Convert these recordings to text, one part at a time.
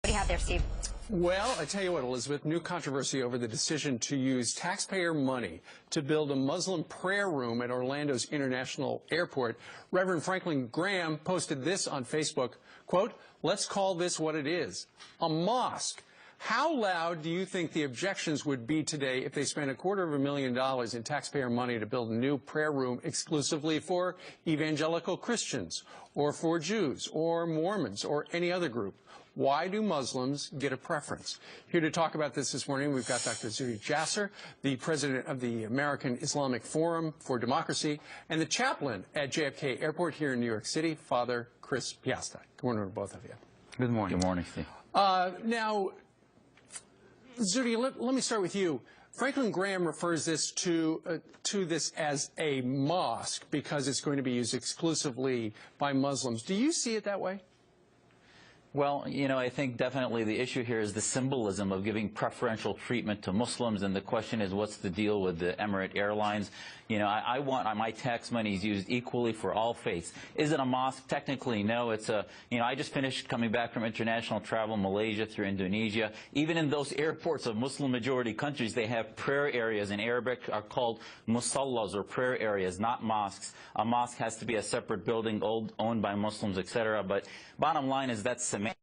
What do you have there, Steve? Well, I tell you what, Elizabeth, new controversy over the decision to use taxpayer money to build a Muslim prayer room at Orlando's International Airport. Reverend Franklin Graham posted this on Facebook, quote, "Let's call this what it is, a mosque." How loud do you think the objections would be today if they spent $250,000 in taxpayer money to build a new prayer room exclusively for evangelical Christians or for Jews or Mormons or any other group? Why do Muslims get a preference? Here to talk about this morning, we've got Dr. Jasser, the president of the American Islamic Forum for Democracy, and the chaplain at JFK Airport here in New York City, Father Chris Piasta. Good morning to both of you. Good morning. Good morning, Steve. Now, Zudi, let me start with you. Franklin Graham refers this to this as a mosque because it's going to be used exclusively by Muslims. Do you see it that way? Well, you know, I think definitely the issue here is the symbolism of giving preferential treatment to Muslims, and the question is, what's the deal with the Emirates Airlines? You know, I want my tax monies used equally for all faiths. Is it a mosque? Technically, no. It's a, you know, I just finished coming back from international travel, Malaysia through Indonesia. Even in those airports of Muslim-majority countries, they have prayer areas in Arabic are called musallas, or prayer areas, not mosques. A mosque has to be a separate building owned by Muslims, etc. But bottom line is that's semantics.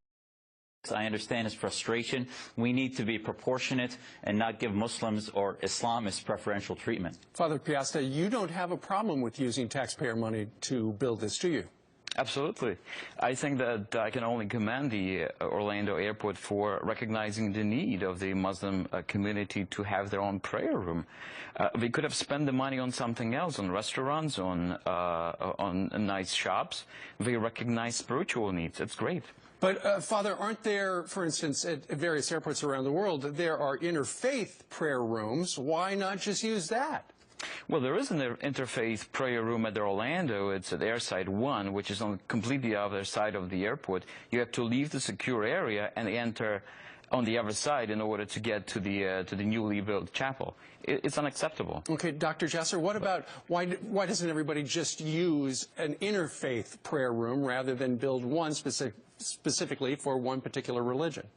I understand his frustration. We need to be proportionate and not give Muslims or Islamists preferential treatment. Father Piasta, you don't have a problem with using taxpayer money to build this, do you? Absolutely. I think that I can only commend the Orlando Airport for recognizing the need of the Muslim community to have their own prayer room. We could have spent the money on something else, on restaurants, on nice shops. We recognize spiritual needs. It's great. But, Father, aren't there, for instance, at various airports around the world, there are interfaith prayer rooms? Why not just use that? Well, there is an interfaith prayer room at Orlando. It's at Airside 1, which is on completely other side of the airport. You have to leave the secure area and enter on the other side in order to get to the newly built chapel. It's unacceptable. Okay, Dr. Jasser, what about why doesn't everybody just use an interfaith prayer room rather than build one specifically for one particular religion?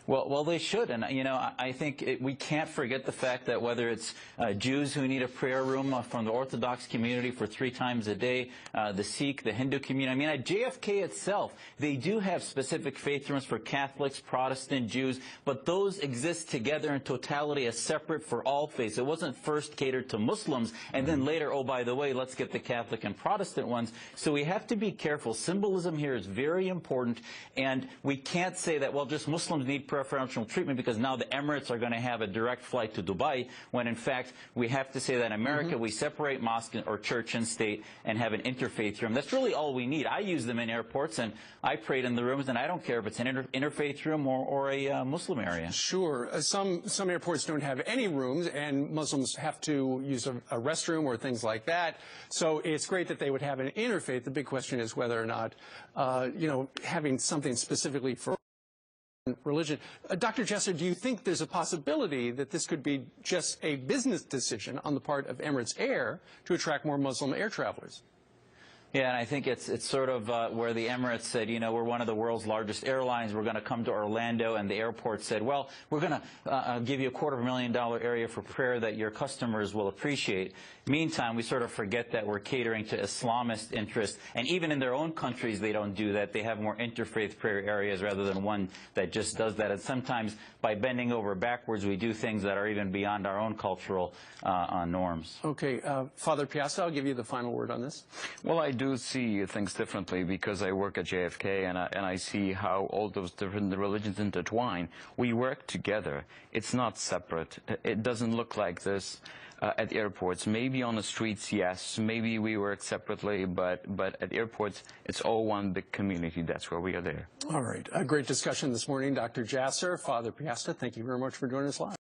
Well, they should, and you know, I think we can't forget the fact that whether it's Jews who need a prayer room from the Orthodox community for 3 times a day, the Sikh, the Hindu community. I mean, at JFK itself, they do have specific faith rooms for Catholics, Protestant, Jews, but those exist together in totality as separate for all faiths. It wasn't first catered to Muslims, and then later, oh, by the way, let's get the Catholic and Protestant ones. So we have to be careful. Symbolism here is very important, and we can't say that, well, just Muslims need preferential treatment because now the Emirates are going to have a direct flight to Dubai, when in fact we have to say that in America we separate mosque or church and state and have an interfaith room. That's really all we need. I use them in airports, and I prayed in the rooms, and I don't care if it's an interfaith room or a Muslim area. Sure. Some airports don't have any rooms, and Muslims have to use a restroom or things like that. So it's great that they would have an interfaith. The big question is whether or not, you know, having something specifically for religion. Dr. Jasser, do you think there's a possibility that this could be just a business decision on the part of Emirates Air to attract more Muslim air travelers? Yeah, and I think it's sort of where the Emirates said, you know, we're one of the world's largest airlines. We're going to come to Orlando, and the airport said, well, we're going to give you a $250,000 area for prayer that your customers will appreciate. Meantime, we sort of forget that we're catering to Islamist interests, and even in their own countries, they don't do that. They have more interfaith prayer areas rather than one that just does that. And sometimes, by bending over backwards, we do things that are even beyond our own cultural norms. Okay, Father Piasta, I'll give you the final word on this. Well, I do see things differently because I work at JFK, and I see how all those different religions intertwine. We work together. It's not separate. It doesn't look like this at airports. Maybe on the streets, yes. Maybe we work separately, but at airports, it's all one big community. That's where we are there. All right. A great discussion this morning. Dr. Jasser, Father Piasta, thank you very much for joining us live.